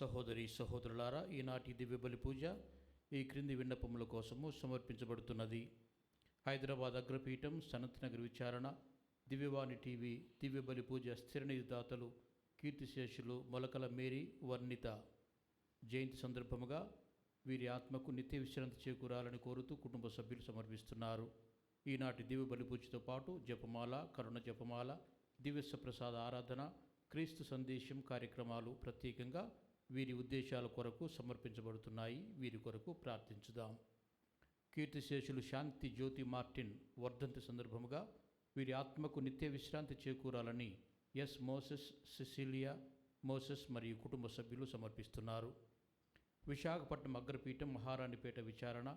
సహోదరి సహోదరులారా, ఈనాటి దివ్య బలి పూజ ఈ క్రింది విన్నపముల కోసము సమర్పించబడుతున్నది. హైదరాబాద్ అగ్రపీఠం, సనత్ నగర్ విచారణ, దివ్యవాణి టీవీ దివ్య బలి పూజ స్థిర నిధిదాతలు కీర్తిశేషులు మొలకల మేరీ వర్ణిత జయంతి సందర్భముగా వీరి ఆత్మకు నిత్య విశ్రాంతి చేకూరాలని కోరుతూ కుటుంబ సభ్యులు సమర్పిస్తున్నారు. ఈనాటి దివ్య బలి పూజతో పాటు జపమాల, కరుణ జపమాల, దివ్య ప్రసాద ఆరాధన, క్రీస్తు సందేశం కార్యక్రమాలు ప్రత్యేకంగా వీరి ఉద్దేశాల కొరకు సమర్పించబడుతున్నాయి. వీరి కొరకు ప్రార్థించుదాం. కీర్తిశేషులు శాంతి జ్యోతి మార్టిన్ వర్ధంతి సందర్భముగా వీరి ఆత్మకు నిత్య విశ్రాంతి చేకూరాలని ఎస్ మోసెస్, సిసిలియా మోసెస్ మరియు కుటుంబ సభ్యులు సమర్పిస్తున్నారు. విశాఖపట్నం అగ్రపీఠం, మహారాణిపేట విచారణ,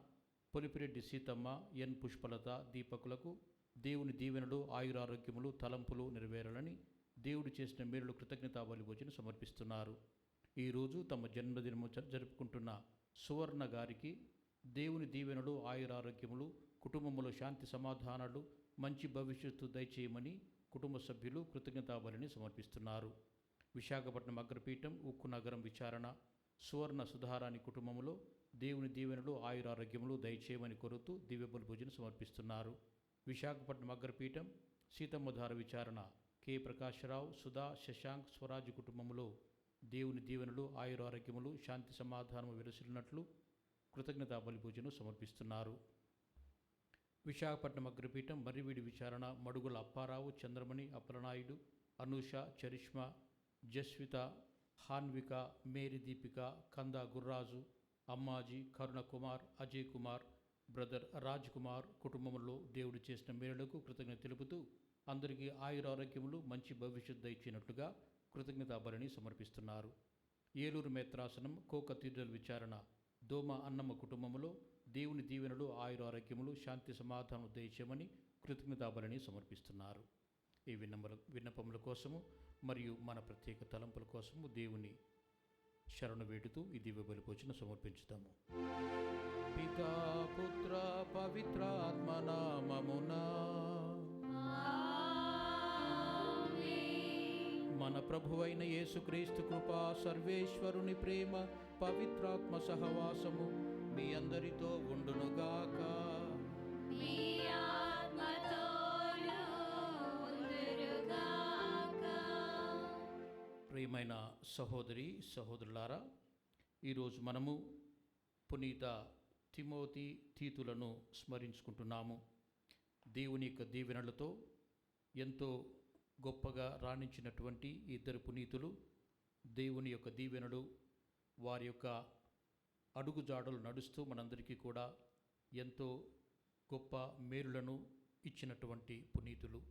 పొలిపిరెడ్డి సీతమ్మ, ఎన్ పుష్పలత దీపకులకు దేవుని దీవెనలు, ఆయురారోగ్యములు, తలంపులు నెరవేరాలని దేవుడు చేసిన మేలులు కృతజ్ఞతా బలి భోజనం సమర్పిస్తున్నారు. ఈరోజు తమ జన్మదినము జరుపుకుంటున్న సువర్ణ గారికి దేవుని దీవెనలు, ఆయురారోగ్యములు, కుటుంబములో శాంతి సమాధానాలు, మంచి భవిష్యత్తు దయచేయమని కుటుంబ సభ్యులు కృతజ్ఞతా బలిని సమర్పిస్తున్నారు. విశాఖపట్నం అగ్రపీఠం, ఉక్కు నగరం విచారణ, సువర్ణ సుధారాణి కుటుంబములో దేవుని దీవెనలు, ఆయురారోగ్యములు దయచేయమని కోరుతూ దివ్య బలి భోజనం సమర్పిస్తున్నారు. విశాఖపట్నం అగ్రపీఠం, సీతమ్మధార విచారణ, కె ప్రకాశరావు, సుధా, శశాంక్, స్వరాజ్ కుటుంబములో దేవుని దీవెనలు, ఆయురారోగ్యములు, శాంతి సమాధానము విరసిల్లినట్లు కృతజ్ఞతా బలి పూజను సమర్పిస్తున్నారు. విశాఖపట్నం అగ్రపీఠం, మర్రివీడి విచారణ, మడుగుల అప్పారావు, చంద్రమణి, అప్పలనాయుడు, అనూష, చరిష్మా, జస్విత, హాన్విక, మేరీ దీపిక, కందా గుర్రాజు, అమ్మాజీ, కరుణ కుమార్, అజయ్ కుమార్, బ్రదర్ రాజ్ కుమార్ కుటుంబంలో దేవుడు చేసిన మేలులకు కృతజ్ఞత తెలుపుతూ అందరికీ ఆయురారోగ్యములు, మంచి భవిష్యత్తు ఇచ్చినట్లుగా కృతజ్ఞతా బలిని సమర్పిస్తున్నారు. ఏలూరు మేత్రాసనం, కో కథీడ్రల్ విచారణ, దోమ అన్నమ్మ కుటుంబంలో దేవుని దీవెనలు, ఆయురారోగ్యములు, శాంతి సమాధానం దయచేయమని కృతజ్ఞతా బలిని సమర్పిస్తున్నారు. ఈ విన్నపముల కోసము మరియు మన ప్రత్యేక తలంపుల కోసము దేవుని శరణు వేడుతూ ఈ దివ్య బలి పూజను సమర్పించుతాము. పితా పుత్ర పవిత్రాత్మ నామమునా మన ప్రభువైన యేసుక్రీస్తు కృపా, సర్వేశ్వరుని ప్రేమ, పవిత్రాత్మ సహవాసము మీ అందరితో ఉండునుగాక. ప్రియమైన సహోదరి సహోదరులారా, ఈరోజు మనము పునీత తిమోతి తీతులను స్మరించుకుంటున్నాము. దేవుని యొక్క దీవెనలతో ఎంతో గొప్పగా రాణించినటువంటి ఇద్దరు పునీతులు, దేవుని యొక్క దీవెనలు, వారి యొక్క అడుగుజాడలు నడుస్తూ మనందరికీ కూడా ఎంతో గొప్ప మేలులను ఇచ్చినటువంటి పునీతులు.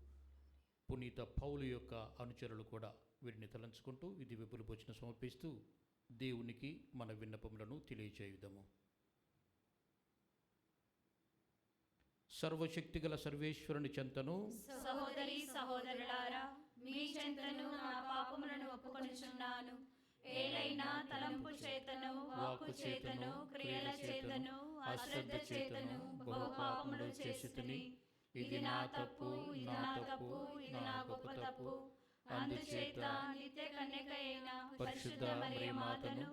పునీత పౌలు యొక్క అనుచరులు కూడా వీరిని తలంచుకుంటూ ఇది విపుల భోజనం సమర్పిస్తూ దేవునికి మన విన్నపములను తెలియజేయుదము. సర్వశక్తిగల సర్వేశ్వరుని చెంతను, సహోదరి సహోదరులారా, మీ చెంతను నా పాపములను ఒప్పుకొనుచున్నాను. ఏలైనా తలంపు చేతను, వాక్కు చేతను, క్రియల చేతను, అశ్రద్ధ చేతను బహు పాపములు చేసితిని. ఇది నా తప్పు, ఇది నా తప్పు, ఇది నా గొప్ప తప్పు. అందుచేత నిత్య కన్యక అయిన పరిశుద్ధ మరియ మాతను,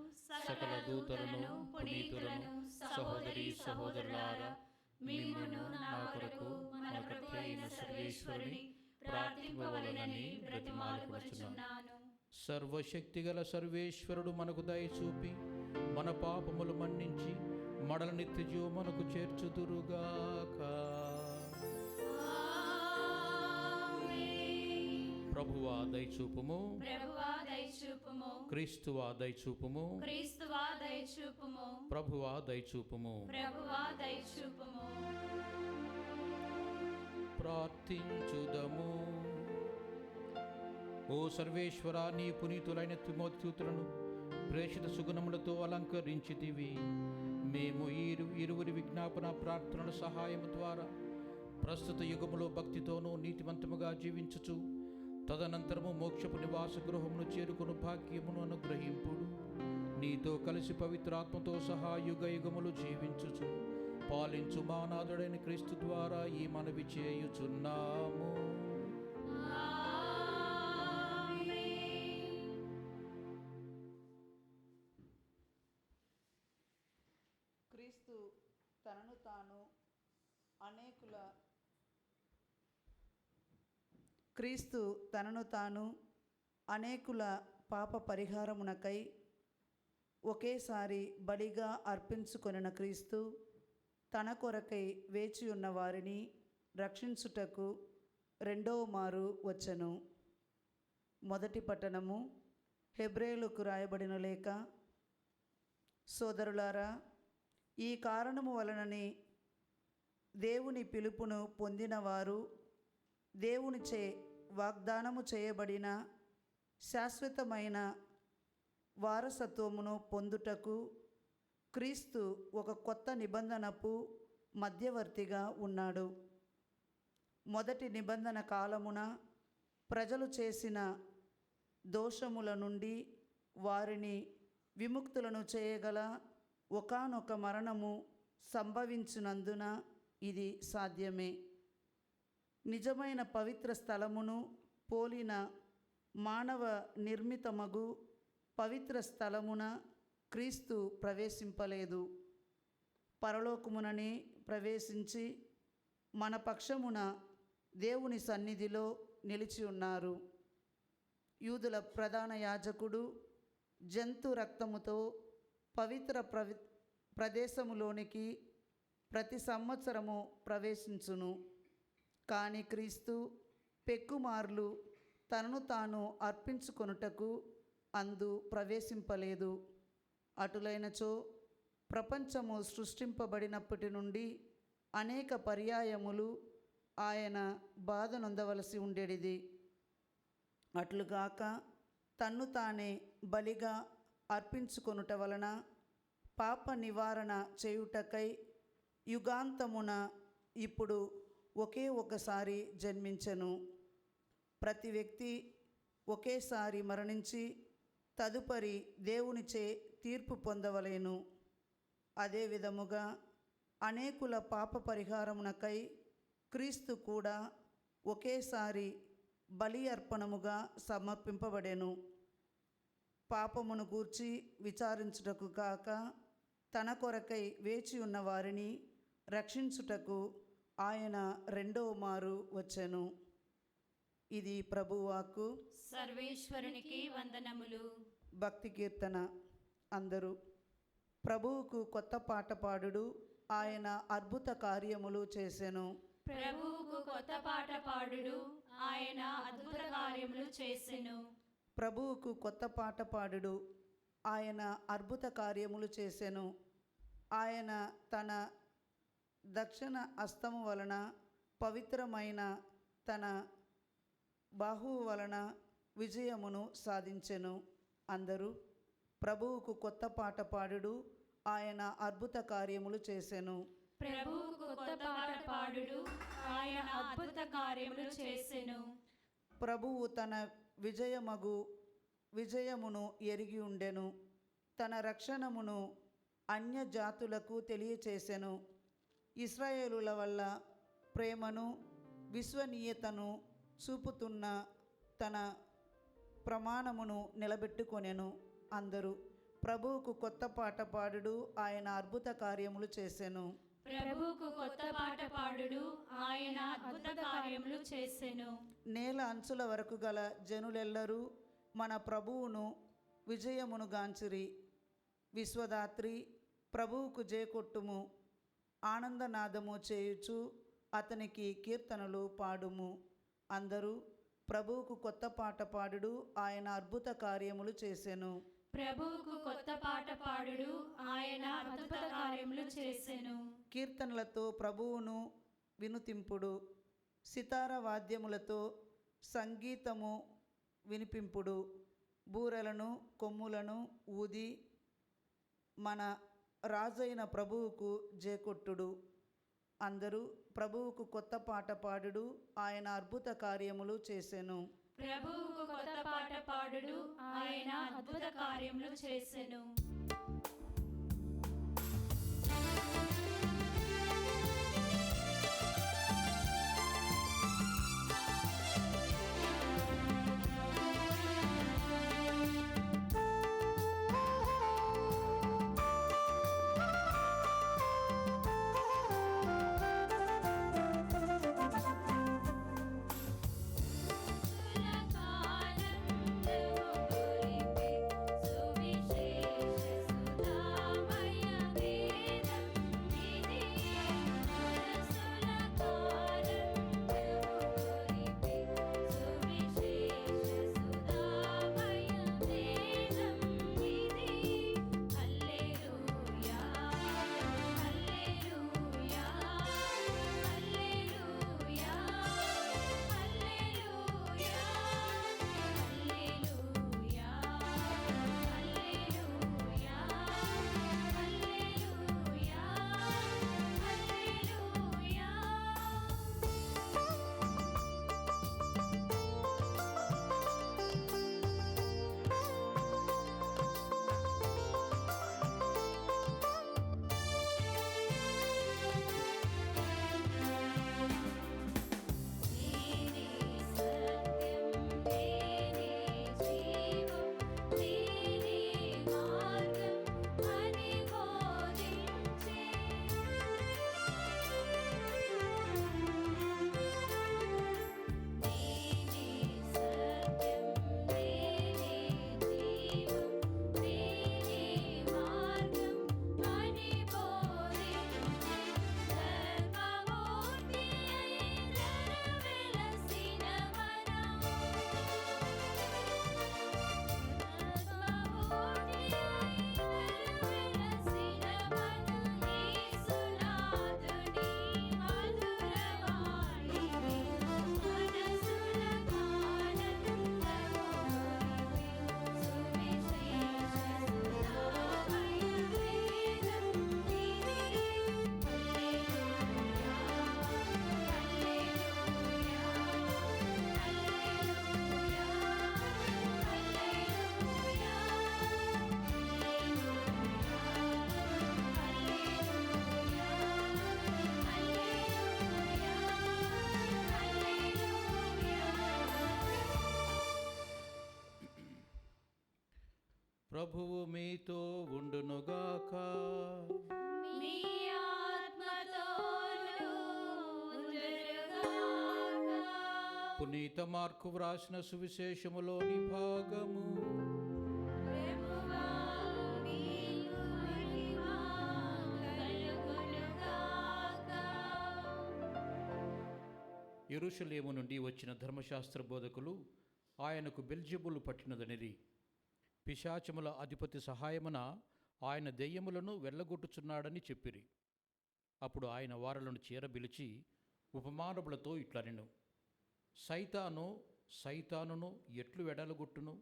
సకల దూతలను, పునీతులను, సహోదరి సహోదరులారా, మిమ్మును నా కొరకు మన ప్రభు అయిన సర్వేశ్వరుని ప్రార్థింపవలెనని బ్రతిమాలుకొనుచున్నాను. సర్వశక్తిగల సర్వేశ్వరుడు మనకు దయ చూపి మన పాపములు మన్నించి మడల నిత్య జీవము మనకు చేర్చుదురుగాక. ప్రభువా దయచూపుము, ప్రభువా దయచూపుము, క్రీస్తువా దయచూపుము, క్రీస్తువా దయచూపుము, ప్రభువా దయచూపుము, ప్రభువా దయచూపుము. ప్రార్థించుదము. ఓ సర్వేశ్వరా, నీ పునీతులైన తిమోతిలను ప్రేషిత సుగుణములతో అలంకరించితివి. మేము ఇరువురి విజ్ఞాపన ప్రార్థనల సహాయము ద్వారా ప్రస్తుత యుగములో భక్తితోనూ నీతివంతముగా జీవించుచు తదనంతరము మోక్షపు నివాస గృహమును చేరుకుని భాగ్యమును అనుగ్రహింపుడు. నీతో కలిసి పవిత్రాత్మతో సహా యుగ యుగములు జీవించుచు పాలించు మానాథుడైన క్రీస్తు ద్వారా ఈ మనవి చేయుచున్నాము. అనేకుల క్రీస్తు తనను తాను అనేకుల పాప పరిహారమునకై ఒకేసారి బలిగా అర్పించుకొనిన క్రీస్తు తన కొరకై వేచి ఉన్న వారిని రక్షించుటకు రెండవ మారు వచ్చెను. మొదటి పట్టణము, హెబ్రేలుకు రాయబడిన లేఖ. సోదరులారా, ఈ కారణము వలననే దేవుని పిలుపును పొందినవారు దేవునిచే వాగ్దానము చేయబడిన శాశ్వతమైన వారసత్వమును పొందుటకు క్రీస్తు ఒక కొత్త నిబంధనపు మధ్యవర్తిగా ఉన్నాడు. మొదటి నిబంధన కాలమున ప్రజలు చేసిన దోషముల నుండి వారిని విముక్తులను చేయగల ఒకానొక మరణము సంభవించినందున ఇది సాధ్యమే. నిజమైన పవిత్ర స్థలమును పోలిన మానవ నిర్మితమగు పవిత్ర స్థలమున క్రీస్తు ప్రవేశింపలేదు. పరలోకముననే ప్రవేశించి మన పక్షమున దేవుని సన్నిధిలో నిలిచి ఉన్నారు. యూదుల ప్రధాన యాజకుడు జంతు రక్తముతో పవిత్ర ప్రదేశములోనికి ప్రతి సంవత్సరము ప్రవేశించును. కానీ క్రీస్తు పెక్కుమార్లు తనను తాను అర్పించుకొనుటకు అందు ప్రవేశింపలేదు. అటులైనచో ప్రపంచము సృష్టింపబడినప్పటి నుండి అనేక పర్యాయములు ఆయన బాధ నొందవలసి ఉండేది. అట్లుగాక తన్ను తానే బలిగా అర్పించుకొనుట వలన పాప నివారణ చేయుటకై యుగాంతమున ఇప్పుడు ఒకే ఒకసారి జన్మించెను. ప్రతి వ్యక్తి ఒకేసారి మరణించి తదుపరి దేవునిచే తీర్పు పొందవలెను. అదే విధముగా అనేకుల పాప పరిహారమునకై క్రీస్తు కూడా ఒకేసారి బలి అర్పణముగా సమర్పింపబడెను. పాపమును గూర్చి విచారించుటకు కాక తన కొరకై వేచి ఉన్న వారిని రక్షించుటకు ఆయన రెండవ మారు వచ్చెను. ఇది ప్రభువాక్కు. సర్వేశ్వరునికి వందనములు. భక్తి కీర్తన. అందరూ ప్రభువుకు కొత్త పాట పాడుడు, ఆయన అద్భుత కార్యములు చేసెను. ప్రభువుకు కొత్త పాట పాడుడు, ఆయన అద్భుత కార్యములు చేసెను. ప్రభువుకు కొత్త పాట పాడుడు, ఆయన అద్భుత కార్యములు చేసెను. ఆయన తన దక్షిణ హస్తము వలన పవిత్రమైన తన బాహువు వలన విజయమును సాధించెను. అందరూ ప్రభువుకు కొత్త పాట పాడుడు, ఆయన అద్భుత కార్యములు చేసెను. ప్రభువుకు కొత్త పాట పాడుడు, ఆయన అద్భుత కార్యములు చేసెను. ప్రభువు తన విజయమును ఎరిగి ఉండెను. తన రక్షణమును అన్య జాతులకు తెలియచేసెను. ఇశ్రాయేలుల వల్ల ప్రేమను విశ్వనీయతను చూపుతున్న తన ప్రమాణమును నిలబెట్టుకొనెను. అందరూ ప్రభువుకు కొత్త పాట పాడుడు, ఆయన అద్భుత కార్యములు చేసెను. ప్రభువుకు కొత్త పాట పాడుడు, ఆయన అద్భుత కార్యములు చేసెను. నేల అంచుల వరకు గల జనులెల్లరూ మన ప్రభువును విజయమును గాంచిరి. విశ్వదాత్రి ప్రభువుకు జయకొట్టుము, ఆనందనాదము చేయుచు అతనికి కీర్తనలు పాడుము. అందరూ ప్రభువుకు కొత్త పాట పాడుడు, ఆయన అద్భుత కార్యములు చేసెను. ప్రభువుకు కొత్త పాట పాడుడు, ఆయన అద్భుత కార్యములు చేసెను. కీర్తనలతో ప్రభువును వినుతింపుడు, సితార వాద్యములతో సంగీతము వినిపింపుడు. బూరలను కొమ్ములను ఊది మన రాజైన ప్రభువుకు జేకొట్టుడు. అందరూ ప్రభువుకు కొత్త పాట పాడుడు, ఆయన అద్భుత కార్యములు చేసెను. ప్రభువుకు కొత్త పాట పాడుడు, ఆయన అద్భుత కార్యములు చేసెను. ప్రభువు మీతో ఉండునుగాక. మీ ఆత్మతోనూ ఉండునుగాక. పునీత మార్కు వ్రాసిన సువిశేషములోని భాగము. ప్రభువా, మీకు మహిమ కలుగునుగాక. యెరూషలేము నుండి వచ్చిన ధర్మశాస్త్ర బోధకులు ఆయనకు బెల్జెబులు పట్టినదనిరి. పిశాచముల అధిపతి సహాయమున ఆయన దెయ్యములను వెళ్ళగొట్టుచున్నాడని చెప్పిరి. అప్పుడు ఆయన వారలను చేరబిలిచి ఉపమానములతో ఇట్లనెను. సైతానును ఎట్లు వెడలగొట్టును?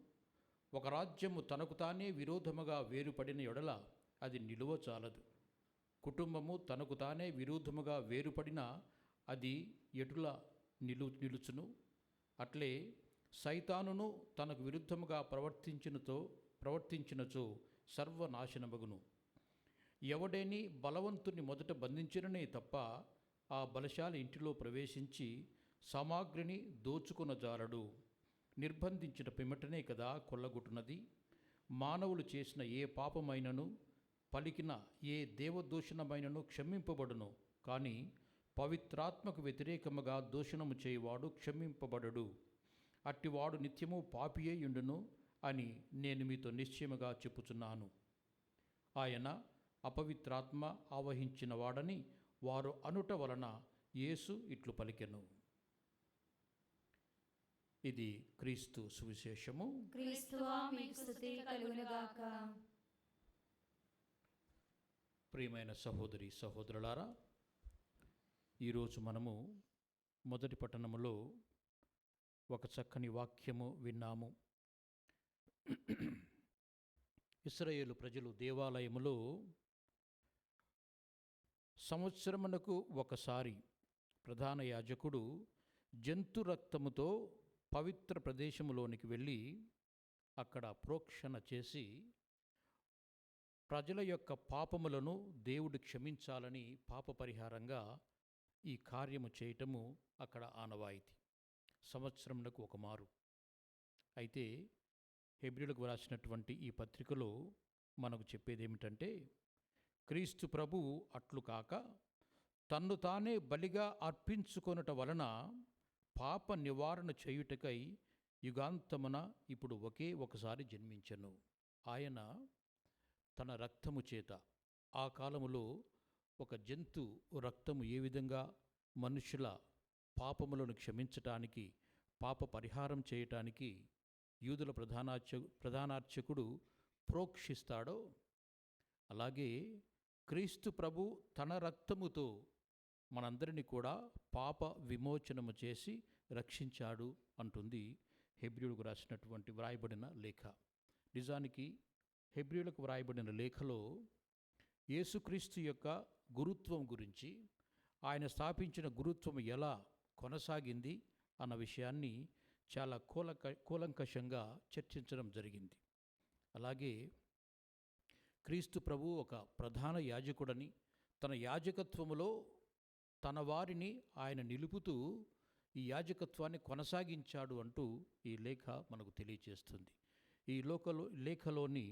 ఒక రాజ్యము తనకు తానే విరోధముగా వేరుపడిన ఎడల అది నిలువ చాలదు. కుటుంబము తనకు తానే విరోధముగా వేరుపడిన అది ఎటులా నిలుచును? అట్లే సైతానును తనకు విరుద్ధముగా ప్రవర్తించినచో సర్వనాశనమగును. ఎవడేని బలవంతుని మొదట బంధించిననే తప్ప ఆ బలశాలి ఇంటిలో ప్రవేశించి సామాగ్రిని దోచుకొనజాలడు. నిర్బంధించిన పిమ్మటనే కదా కొల్లగొట్టునది. మానవులు చేసిన ఏ పాపమైనను పలికిన ఏ దేవదూషణమైనను క్షమింపబడును. కానీ పవిత్రాత్మకు వ్యతిరేకముగా దూషణము చేయువాడు క్షమింపబడడు. అట్టివాడు నిత్యము పాపియేయుండును అని నేను మీతో నిశ్చయముగా చెప్పుచున్నాను. ఆయన అపవిత్రాత్మ ఆవహించిన వాడని వారు అనుట వలన యేసు ఇట్లు పలికెను. ఇది క్రీస్తు సువిశేషము. క్రీస్తువా, మీకు స్తుతి కలుగునుగాక. ప్రియమైన సహోదరి సహోదరులారా, ఈరోజు మనము మొదటి పట్టణములో ఒక చక్కని వాక్యము విన్నాము. ఇశ్రాయేలు ప్రజలు దేవాలయములో సంవత్సరమునకు ఒకసారి ప్రధాన యాజకుడు జంతు రక్తముతో పవిత్ర ప్రదేశములోనికి వెళ్ళి అక్కడ ప్రోక్షణ చేసి ప్రజల యొక్క పాపములను దేవుడు క్షమించాలని పాప పరిహారంగా ఈ కార్యము చేయటము అక్కడ ఆనవాయితీ. సంవత్సరమునకు ఒక మారు. అయితే హెబ్రీయులకు వ్రాసినటువంటి ఈ పత్రికలో మనకు చెప్పేదేమిటంటే, క్రీస్తు ప్రభువు అట్లు కాక తన్ను తానే బలిగా అర్పించుకొనుట వలన పాప నివారణ చేయుటకై యుగాంతమున ఇప్పుడు ఒకే ఒకసారి జన్మించెను. ఆయన తన రక్తము చేత, ఆ కాలములో ఒక జంతు రక్తము ఏ విధంగా మనుషుల పాపములను క్షమించటానికి, పాప పరిహారం చేయటానికి యూదుల ప్రధానార్చకుడు ప్రోక్షిస్తాడో, అలాగే క్రీస్తు ప్రభు తన రక్తముతో మనందరినీ కూడా పాప విమోచనము చేసి రక్షించాడు అంటుంది హెబ్రీయులకు రాసినటువంటి వ్రాయబడిన లేఖ. నిజానికి హెబ్రీయులకు వ్రాయబడిన లేఖలో యేసుక్రీస్తు యొక్క గురుత్వం గురించి, ఆయన స్థాపించిన గురుత్వం ఎలా కొనసాగింది అన్న విషయాన్ని చాలా కూలంకషంగా చర్చించడం జరిగింది. అలాగే క్రీస్తు ప్రభు ఒక ప్రధాన యాజకుడని, తన యాజకత్వములో తన వారిని ఆయన నిలుపుతూ ఈ యాజకత్వాన్ని కొనసాగించాడు అంటూ ఈ లేఖ మనకు తెలియజేస్తుంది. ఈ లేఖలోని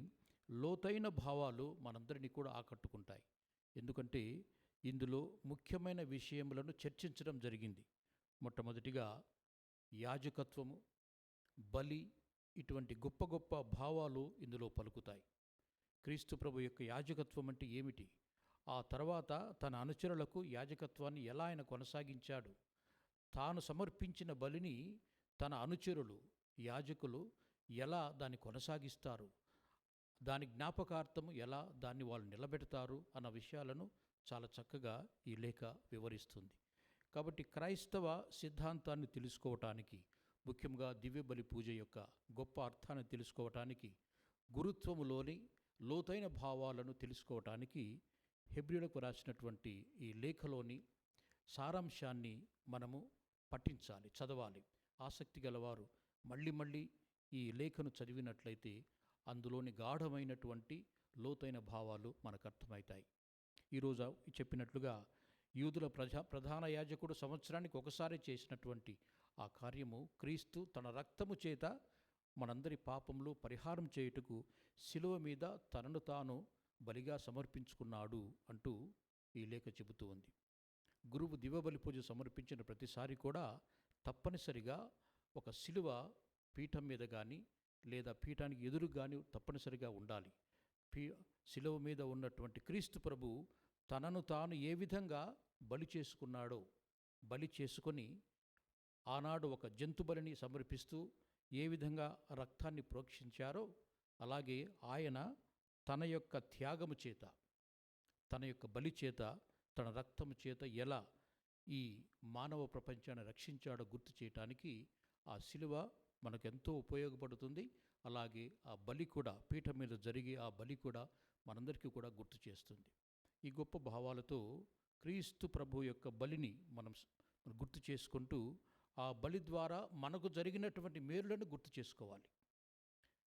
లోతైన భావాలు మనందరినీ కూడా ఆకట్టుకుంటాయి. ఎందుకంటే ఇందులో ముఖ్యమైన విషయములను చర్చించడం జరిగింది. మొట్టమొదటిగా యాజకత్వము, బలి, ఇటువంటి గొప్ప గొప్ప భావాలు ఇందులో పలుకుతాయి. క్రీస్తు ప్రభు యొక్క యాజకత్వం అంటే ఏమిటి? ఆ తర్వాత తన అనుచరులకు యాజకత్వాన్ని ఎలా ఆయన కొనసాగించాడు? తాను సమర్పించిన బలిని తన అనుచరులు, యాజకులు ఎలా దాన్ని కొనసాగిస్తారు? దాని జ్ఞాపకార్థము ఎలా దాన్ని వాళ్ళు నిలబెడతారు అన్న విషయాలను చాలా చక్కగా ఈ లేఖ వివరిస్తుంది. కాబట్టి క్రైస్తవ సిద్ధాంతాన్ని తెలుసుకోవటానికి, ముఖ్యంగా దివ్యబలి పూజ యొక్క గొప్ప అర్థాన్ని తెలుసుకోవటానికి, గురుత్వములోని లోతైన భావాలను తెలుసుకోవటానికి హెబ్రీయులకు రాసినటువంటి ఈ లేఖలోని సారాంశాన్ని మనము పఠించాలి, చదవాలి. ఆసక్తి గలవారు మళ్ళీ ఈ లేఖను చదివినట్లయితే అందులోని గాఢమైనటువంటి లోతైన భావాలు మనకు అర్థమవుతాయి. ఈరోజు చెప్పినట్లుగా యూదుల ప్రధాన యాజకుడు సంవత్సరానికి ఒకసారి చేసినటువంటి ఆ కార్యము క్రీస్తు తన రక్తము చేత మనందరి పాపములు పరిహారం చేయుటకు శిలువ మీద తనను తాను బలిగా సమర్పించుకున్నాడు అంటూ ఈ లేఖ చెబుతూ ఉంది. గురువు దివ్యబలి పూజ సమర్పించిన ప్రతిసారి కూడా తప్పనిసరిగా ఒక శిలువ పీఠం మీద కానీ లేదా పీఠానికి ఎదురు కానీ తప్పనిసరిగా ఉండాలి. శిలువ మీద ఉన్నటువంటి క్రీస్తు ప్రభు తనను తాను ఏ విధంగా బలి చేసుకున్నాడో, బలి చేసుకొని ఆనాడు ఒక జంతు బలిని సమర్పిస్తూ ఏ విధంగా రక్తాన్ని ప్రోక్షించారో, అలాగే ఆయన తన యొక్క త్యాగము చేత, తన యొక్క బలి చేత, తన రక్తము చేత ఎలా ఈ మానవ ప్రపంచాన్ని రక్షించాడో గుర్తు చేయటానికి ఆ శిలువ మనకెంతో ఉపయోగపడుతుంది. అలాగే ఆ బలి కూడా, పీఠం మీద జరిగే ఆ బలి కూడా మనందరికీ కూడా గుర్తు చేస్తుంది. ఈ గొప్ప భావాలతో క్రీస్తు ప్రభు యొక్క బలిని మనం గుర్తు చేసుకుంటూ ఆ బలి ద్వారా మనకు జరిగినటువంటి మేలులను గుర్తు చేసుకోవాలి.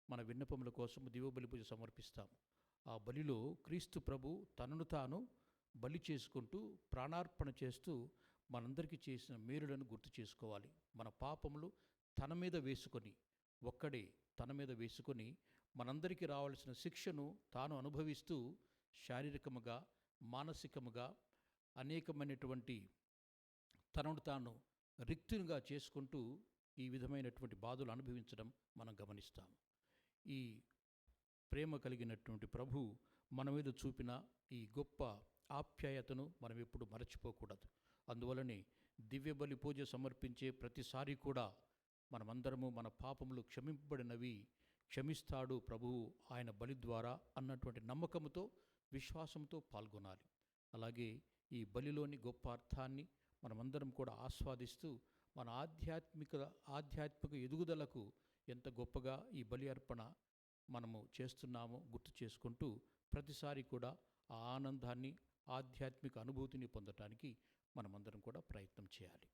మన విన్నపముల కోసం దివ్యబలి పూజ సమర్పిస్తాము. ఆ బలిలో క్రీస్తు ప్రభు తనను తాను బలి చేసుకుంటూ, ప్రాణార్పణ చేస్తూ మనందరికీ చేసిన మేలులను గుర్తు చేసుకోవాలి. మన పాపములు తన మీద వేసుకొని, ఒక్కడే తన మీద వేసుకొని మనందరికీ రావాల్సిన శిక్షను తాను అనుభవిస్తూ శారీరకముగా, మానసికముగా అనేకమైనటువంటి తనను తాను రిక్తునిగా చేసుకుంటూ ఈ విధమైనటువంటి బాధలు అనుభవించడం మనం గమనిస్తాము. ఈ ప్రేమ కలిగినటువంటి ప్రభు మన మీద చూపిన ఈ గొప్ప ఆప్యాయతను మనం ఎప్పుడు మరచిపోకూడదు. అందువలనే దివ్యబలి పూజ సమర్పించే ప్రతిసారి కూడా మనమందరము మన పాపములు క్షమింపబడినవి, క్షమిస్తాడు ప్రభువు ఆయన బలి ద్వారా అన్నటువంటి నమ్మకముతో, విశ్వాసంతో పాల్గొనాలి. అలాగే ఈ బలిలోని గొప్ప అర్థాన్ని మనమందరం కూడా ఆస్వాదిస్తూ మన ఆధ్యాత్మిక ఎదుగుదలకు ఎంత గొప్పగా ఈ బలి అర్పణ మనము చేస్తున్నామో గుర్తు చేసుకుంటూ ప్రతిసారి కూడా ఆ ఆనందాన్ని, ఆధ్యాత్మిక అనుభూతిని పొందటానికి మనమందరం కూడా ప్రయత్నం చేయాలి.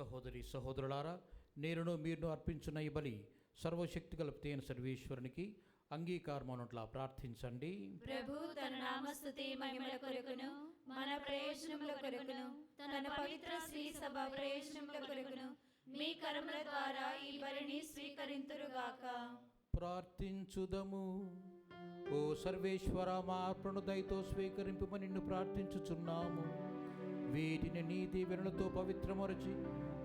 సహోదరి సహోదరులారా, నేనును మీరును అర్పించిన ఈ బలి సర్వశక్తిగల అయిన సర్వేశ్వరునికి అంగీకారమనట్లా ప్రార్థించండి. ప్రభు తన నామస్తుతి మహిమల కొరకును మన ప్రయోజనముల కొరకును తన పవిత్ర శ్రీ సభ ప్రయోజనముల కొరకును మీ కర్మల ద్వారా ఈ బలిని స్వీకరింతురుగాక. ప్రార్థించుదము. ఓ సర్వేశ్వర, మా అర్పణను దయతో స్వీకరింపమని నిన్ను ప్రార్థించుచున్నాము. వీటిని నీ దీవెనలతో పవిత్రమరచి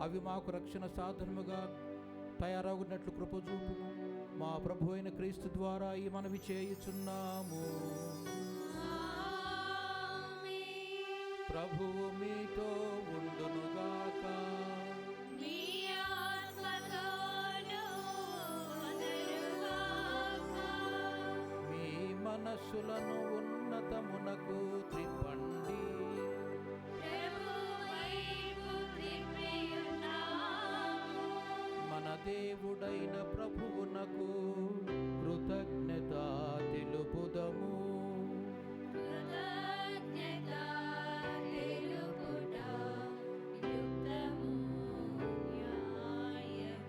అవి మాకు రక్షణ సాధనముగా తయారగునట్లు కృపచూపు. మా ప్రభు అయిన క్రీస్తు ద్వారా ఈ మనవి చేయుచున్నాము. ప్రభువు మీతో ఉండునుగాక. మీ ఆత్మతోనూ ఉండునుగాక. మీ మనస్సులను ఉన్నతమునకు త్రిప్పండి. ప్రభు వైపు త్రిప్పియున్నాము. మన దేవుడైన ప్రభువునకు కృతజ్ఞత తెలుపుదము. కృతజ్ఞత తెలుపుట యుక్తము, న్యాయము.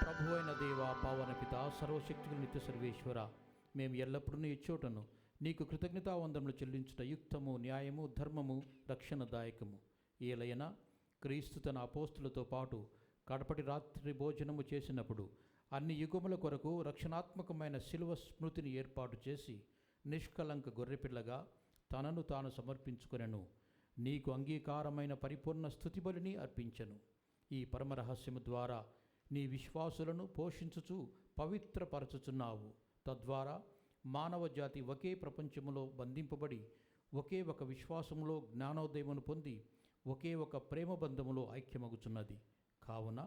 ప్రభు అయిన దేవ, పావన పిత, సర్వశక్తులు నిత్య సర్వేశ్వర, మేము ఎల్లప్పుడూ నీ చోటను నీకు కృతజ్ఞతావందనములు చెల్లించుట యుక్తము, న్యాయము, ధర్మము, రక్షణదాయకము. ఏలయన క్రీస్తు తన అపోస్తులతో పాటు కడపటి రాత్రి భోజనము చేసినప్పుడు అన్ని యుగముల కొరకు రక్షణాత్మకమైన శిలువ స్మృతిని ఏర్పాటు చేసి నిష్కలంక గొర్రెపిల్లగా తనను తాను సమర్పించుకొనెను. నీకు అంగీకారమైన పరిపూర్ణ స్తుతిబలిని అర్పించెను. ఈ పరమరహస్యము ద్వారా నీ విశ్వాసులను పోషించుచు పవిత్రపరచుచున్నావు. తద్వారా మానవ జాతి ఒకే ప్రపంచములో బంధింపబడి ఒకే ఒక విశ్వాసములో జ్ఞానోదయమును పొంది ఒకే ఒక ప్రేమ బంధములో ఐక్యమగుచున్నది. కావున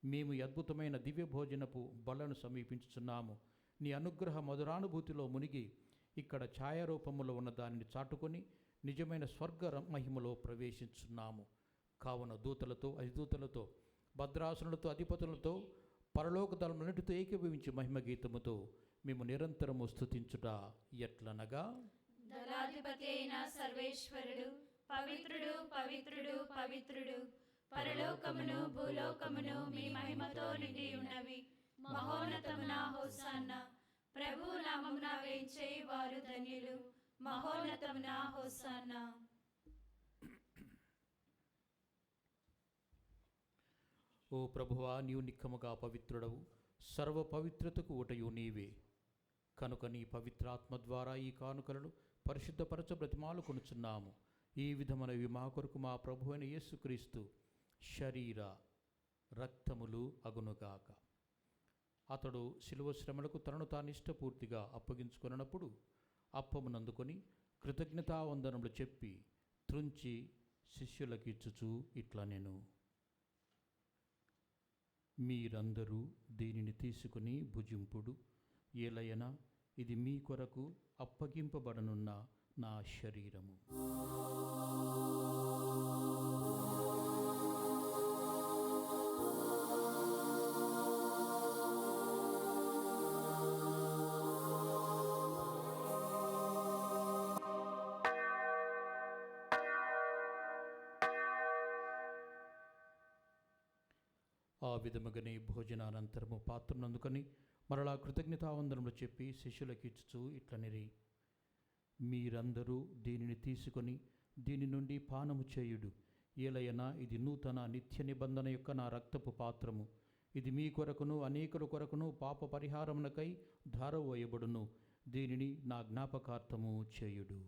మేము అద్భుతమైన దివ్య భోజనపు బలను సమీపించుచున్నాము. నీ అనుగ్రహ మధురానుభూతిలో మునిగి ఇక్కడ ఛాయారూపములో ఉన్న దానిని చాటుకొని నిజమైన స్వర్గ మహిమలో ప్రవేశించున్నాము. కావున దూతలతో, అధిదూతలతో, భద్రాసనులతో, అధిపతులతో, పరలోక దళములన్నిటితో ఏకీభవించి మహిమ గీతముతో మేము నిరంతరము స్తుతించుట ఎట్లనగా, దళాధిపతి అయిన సర్వేశ్వరుడు పవిత్రుడు, పవిత్రుడు, పవిత్రుడు, పరలోకమును భూలోకమును మీ మహిమతో నిండి ఉన్నవి. మహోన్నతమున హోసన్న. ప్రభు నామమున వేంచే వారు ధన్యులు. మహోన్నతమున హోసన్న. ఓ ప్రభువా, నీవు నిక్కముగా పవిత్రుడవు, సర్వ పవిత్రతకు ఊటయు నీవే. కనుక నీ పవిత్రాత్మ ద్వారా ఈ కానుకలను పరిశుద్ధపరచ బ్రతిమాలు కొనుచున్నాము. ఈ విధమైనవి మా కొరకు మా ప్రభు అయిన యేసుక్రీస్తు శరీర రక్తములు అగునుగాక. అతడు శిలువ శ్రమలకు తనను తాను ఇష్టపూర్తిగా అప్పగించుకున్నప్పుడు అప్పమునందుకొని కృతజ్ఞతావందనములు చెప్పి త్రుంచి శిష్యులకిచ్చుచు ఇట్లా నేను, మీరందరూ దీనిని తీసుకుని భుజింపుడు. ఏలయన ఇది మీ కొరకు అప్పగింపబడనున్న నా శరీరము. ఆ విధముగానే భోజనానంతరము పాత్రనందుకొని మరలా కృతజ్ఞతావందనములు చెప్పి శిష్యులకిచ్చుచు ఇట్లనిరి, మీరందరూ దీనిని తీసుకొని దీని నుండి పానము చేయుడు. ఏలయనా ఇది నూతన నిత్య నిబంధన యొక్క నా రక్తపు పాత్రము. ఇది మీ కొరకును అనేకుల కొరకును పాప పరిహారమునకై ధారవోయబడును. దీనిని నా జ్ఞాపకార్థము చేయుడు.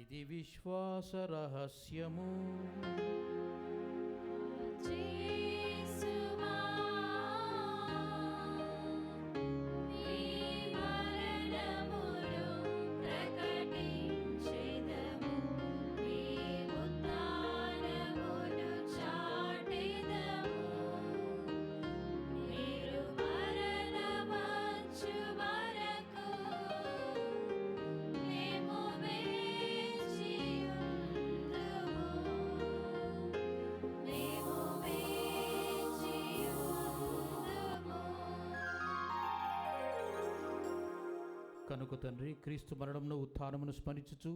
ఇది విశ్వాస రహస్యము. యేసువా, నీ మరణమును ప్రకటించెదము, నీ ఉత్థానమును చాటెదము. మీరు మరణమచ్చు వరకు మేము వేచియుందుము. పరలోక తండ్రి, క్రీస్తు మరణమును ఉత్థానమును స్మరించుచు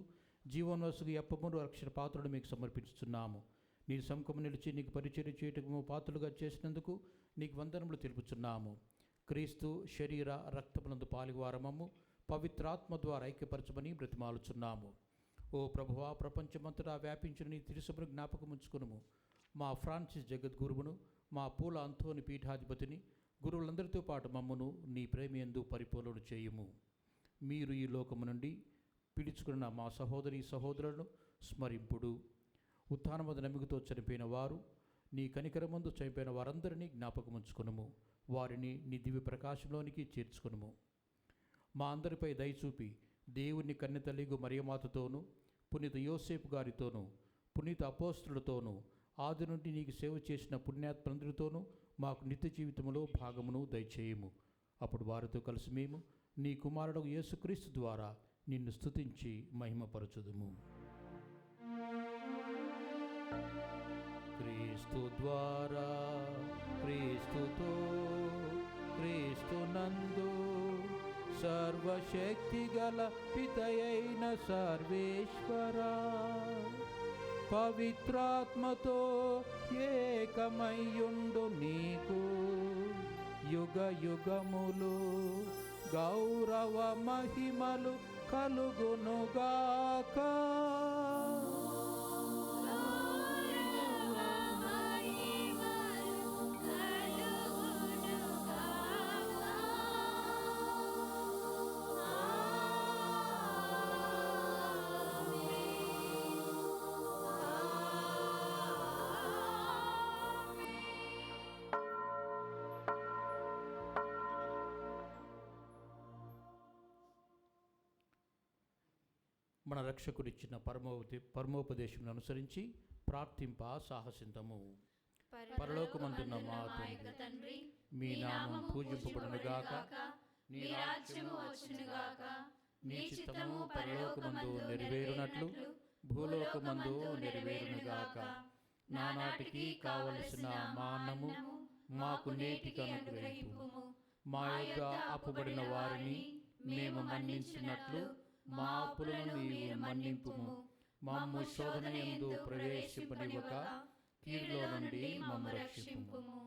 జీవనవసుకు అప్పమును రక్షణ పాత్రను మీకు సమర్పించుచున్నాము. నీ సముఖము నిలిచి నీకు పరిచర్య చేయటము పాత్రలుగా చేసినందుకు నీకు వందనములు తెలుపుచున్నాము. క్రీస్తు శరీర రక్తమునందు పాలివారమము పవిత్రాత్మ ద్వారా ఐక్యపరచమని బ్రతిమాలుచున్నాము. ఓ ప్రభువా, ప్రపంచమంతటా వ్యాపించిన నీ తిరుసభను జ్ఞాపకం ఉంచుకునుము. మా ఫ్రాన్సిస్ జగద్గురువును, మా పూల అంతోని పీఠాధిపతిని, గురువులందరితో పాటు మమ్మను నీ ప్రేమయందు పరిపూర్ణులు చేయుము. మీరు ఈ లోకము నుండి పిలుచుకున్న మా సహోదరి సహోదరులను స్మరింపుడు. ఉత్థానమందు నమ్మికతో చనిపోయిన వారు, నీ కనికరమందు చనిపోయిన వారందరినీ జ్ఞాపకం ఉంచుకునుము. వారిని నీ దివ్య ప్రకాశంలోనికి చేర్చుకునుము. మా అందరిపై దయచూపి దేవుని కన్నెతల్లిగు మరియమాతతోనూ, పునీత యోసేపు గారితోనూ, పునీత అపోస్తులతోనూ, ఆది నుండి నీకు సేవ చేసిన పుణ్యాత్మలందరితోనూ మాకు నిత్య జీవితంలో భాగమును దయచేయము. అప్పుడు వారితో కలిసి మేము నీ కుమారుడు యేసుక్రీస్తు ద్వారా నిన్ను స్తుతించి మహిమపరచుదుము. క్రీస్తు ద్వారా, క్రీస్తుతో, క్రీస్తునందు సర్వశక్తి గల పితయైన సర్వేశ్వరా, పవిత్రాత్మతో ఏకమయ్యుండు నీకు యుగ యుగములు గౌరవ మహిమలు కలుగునుగాక. మన రక్షకుడిచ్చిన పరమోపదేశం అనుసరించి ప్రార్థింప సాహసింతము. పరలోకమందున్న మా తండ్రి, మీ నామం పూజింపబడునుగాక, నీ రాజ్యము వచ్చునుగాక, నీ చిత్తము పరలోకమందు నెరవేరునట్లు భూలోకమందు నెరవేరునుగాక. నానాటికి కావలసిన మా అన్నము మాకు నేటికి అనుగ్రహింపుము. మా యొద్ద అప్పుబడిన వారిని మేము మన్నించినట్లు మా అప్పులను నీవు మన్నింపుము. మమ్ము శోధనయందు ప్రవేశింపనివ్వక కీడులో నుండి మమ్ము రక్షింపుము.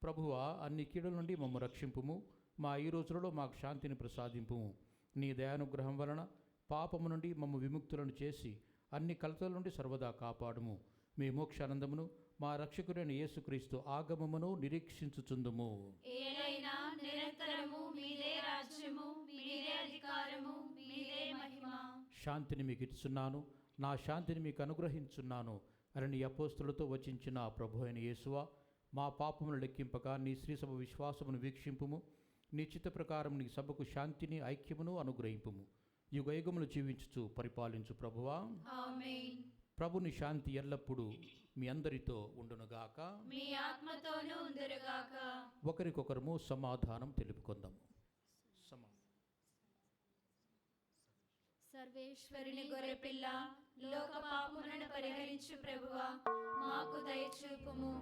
ప్రభువా, అన్ని కీడుల నుండి మమ్ము రక్షింపుము. మా ఈ రోజులలో మాకు శాంతిని ప్రసాదింపుము. నీ దయానుగ్రహం వలన పాపము నుండి మమ్ము విముక్తులను చేసి అన్ని కలతల నుండి సర్వదా కాపాడుము. మీ మోక్షానందమును మా రక్షకుడైన యేసుక్రీస్తు ఆగమమును నిరీక్షించుచుందుము. ఏలైనా నిరంతరము మీదే రాజ్యము, మీదే అధికారము, మీదే మహిమ. శాంతిని మీకు ఇస్తున్నాను, నా శాంతిని మీకు అనుగ్రహించున్నాను అని నీ అపోస్తులతో వచించిన ప్రభు అయిన యేసువా, మా పాపమును లెక్కింపక నీ శ్రీసభ విశ్వాసమును వీక్షింపుము. నీ చిత్త ప్రకారం నీ సభకు శాంతిని ఐక్యమును అనుగ్రహింపుము. యుగయుగములు జీవించుచు పరిపాలించు ప్రభువా. ఆమేన్. ప్రభుని శాంతి ఎల్లప్పుడూ మీ అందరితో ఉండునుగాక, మీ ఆత్మతోనూ ఉందురుగాక. ఒకరికొకరము సమాధానం తెలుపుకుందాము. సర్వేశ్వరుని గొర్రెపిల్ల, లోక పాపములను పరిహరించు ప్రభువా, మాకు దయచూపుము.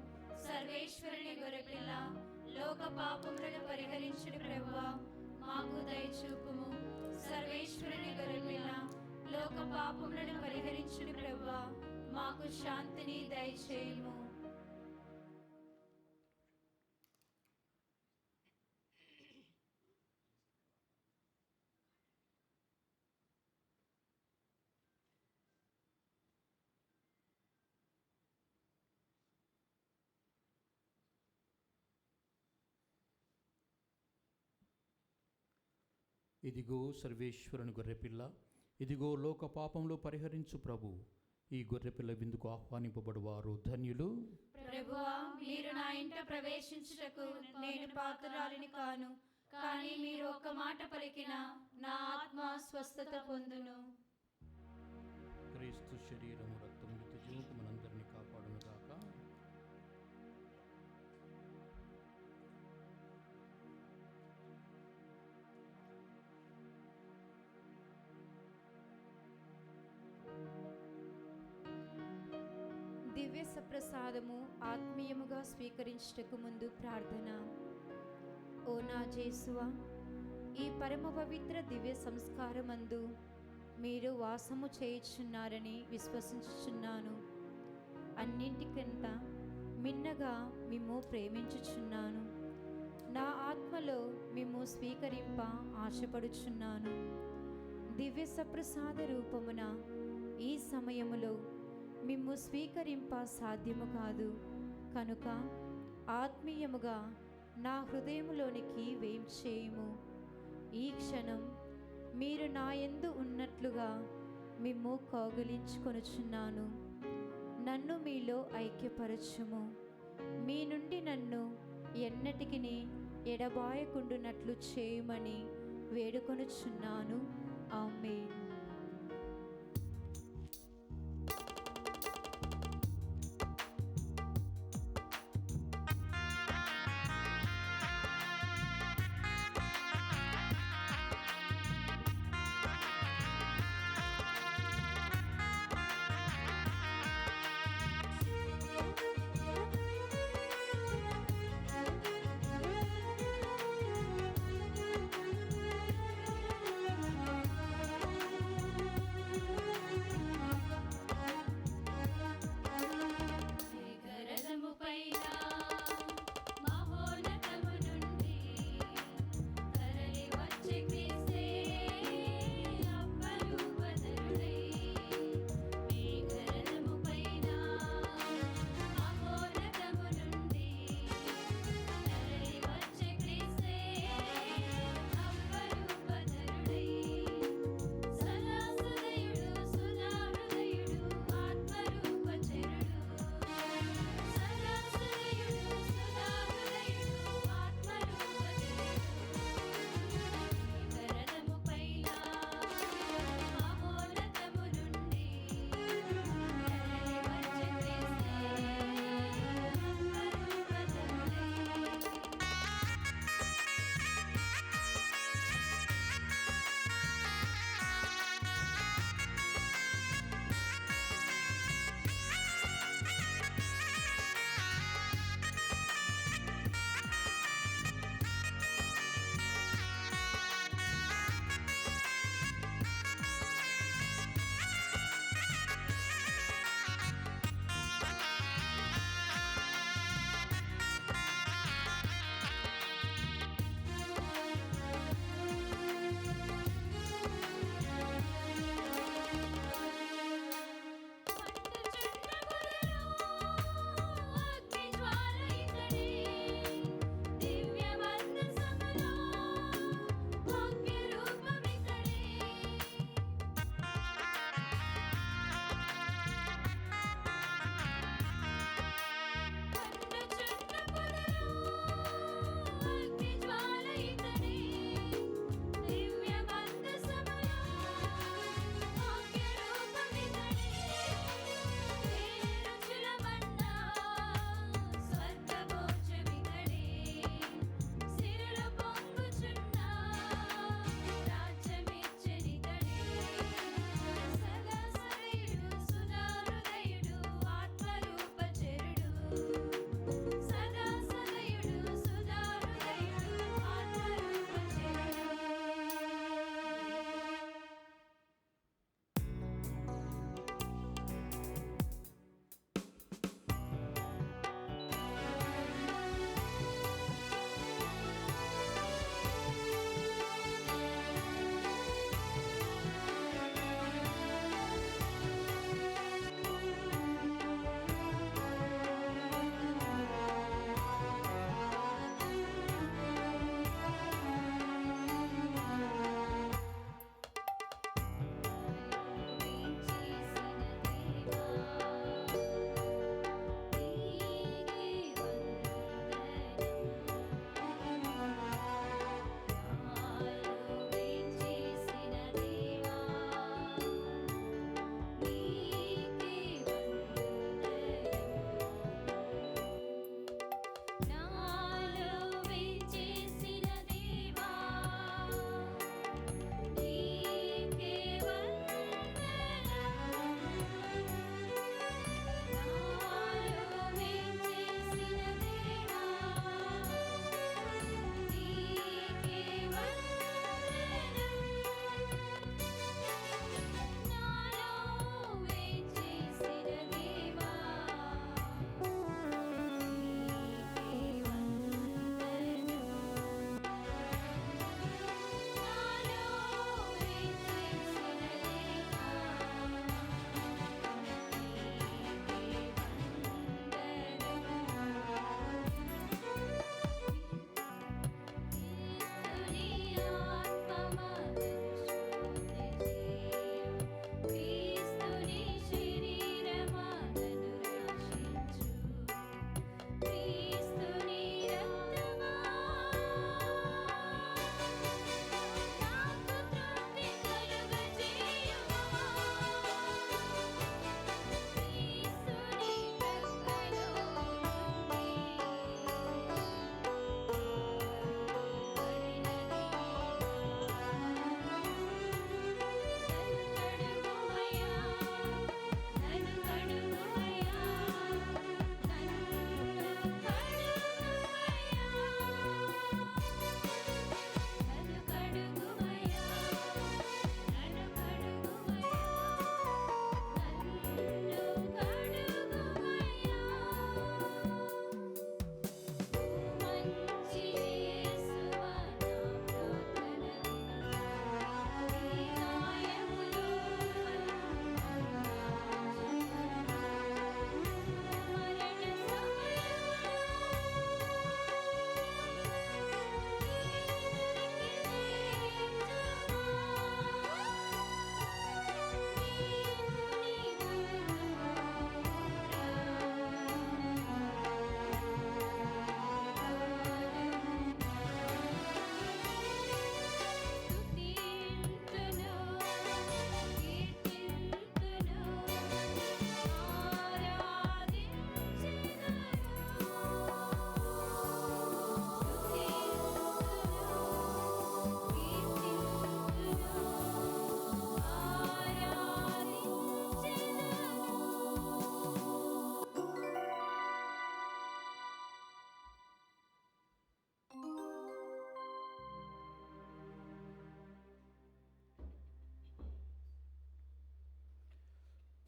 సర్వేశ్వరుని గొర్రెపిల్ల, లోక పాపములను పరిహరించు ప్రభువా, మాకు దయచూపుము. సర్వేశ్వరుని గొర్రెపిల్ల, లోక పాపములను పరిహరించు ప్రభువా, మాకు శాంతిని దయచేయుము. ఇదిగో సర్వేశ్వరుని గొర్రెపిల్ల, ఇదిగో లోక పాపంలో పరిహరించు ప్రభు. ఈ గొర్రెపిల్ల విందుకు ఆహ్వానింపబడువారు ధన్యులు. ప్రభువా, మీరు నా ఇంట ప్రవేశించుటకు నేను పాత్రురాలిని కాను, కానీ మీరు ఒక్క మాట పలికిన నా ఆత్మ స్వస్థత పొందును. క్రీస్తు శరీరము రక్తము నిత్య జీవము మనందరినీ కాపాడునుగాక. దివ్య సప్రసాదము ఆత్మీయముగా స్వీకరించుటకు ముందు ప్రార్థన. ఓ నా జేసువా, ఈ పరమ పవిత్ర దివ్య సంస్కారమందు మీరు వాసము చేయుచున్నారని విశ్వసించుచున్నాను. అన్నింటికంట మిన్నగా మిమ్ము ప్రేమించుచున్నాను. నా ఆత్మలో మిమ్ము స్వీకరింప ఆశపడుచున్నాను. దివ్య సప్రసాద రూపమున ఈ సమయములో మిమ్ము స్వీకరింప సాధ్యము కాదు కనుక ఆత్మీయముగా నా హృదయములోనికి వేంచేయుము. ఈ క్షణం మీరు నా యందు ఉన్నట్లుగా మిమ్ము కౌగిలించుకొనుచున్నాను. నన్ను మీలో ఐక్యపరచుము. మీ నుండి నన్ను ఎన్నటికిని ఎడబాయకుండునట్లు చేయమని వేడుకొనుచున్నాను. ఆమేన్.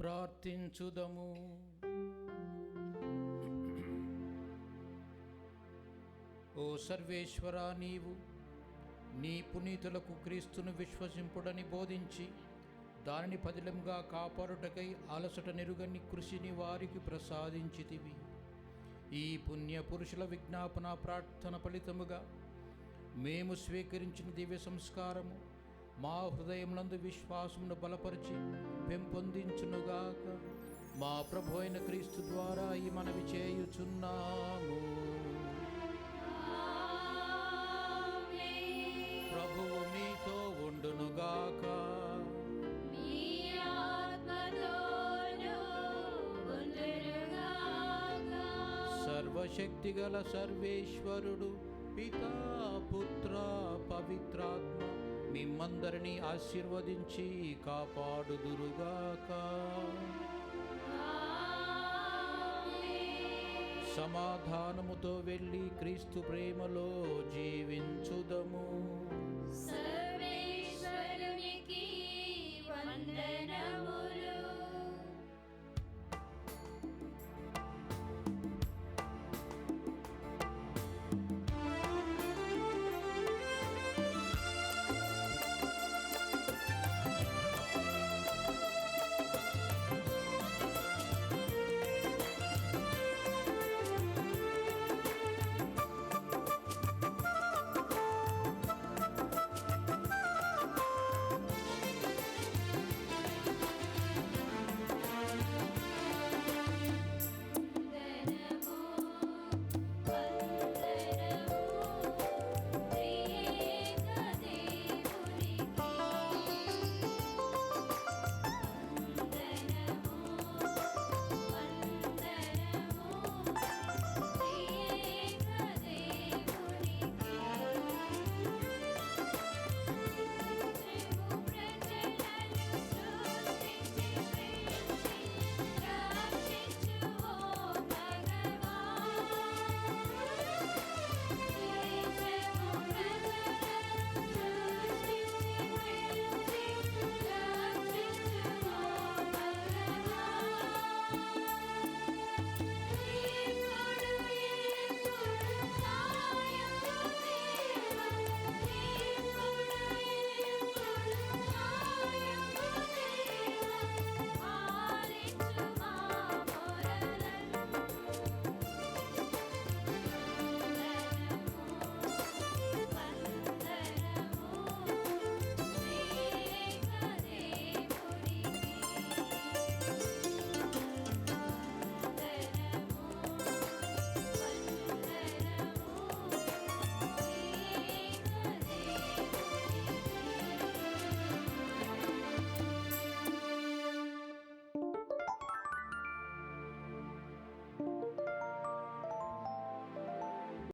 ప్రార్థించుదము. ఓ సర్వేశ్వర, నీవు నీ పునీతులకు క్రీస్తును విశ్వసింపుడని బోధించి దానిని పదిలంగా కాపాడుటకై అలసట నెరుగని కృషిని వారికి ప్రసాదించితివి. ఈ పుణ్య పురుషుల విజ్ఞాపన ప్రార్థన ఫలితముగా మేము స్వీకరించిన దివ్య సంస్కారము మా హృదయమునందు విశ్వాసమును బలపరిచి పెంపొందించునుగాక. మా ప్రభు అయిన క్రీస్తు ద్వారా ఈ మనవి చేయుచున్నాము. ప్రభువు మీతో ఉండునుగాక. సర్వశక్తిగల సర్వేశ్వరుడు పితా, పుత్ర, పవిత్రాత్మ మిమ్మందరినీ ఆశీర్వదించి కాపాడుదురుగాక. సమాధానముతో వెళ్ళి క్రీస్తు ప్రేమలో జీవించుదము.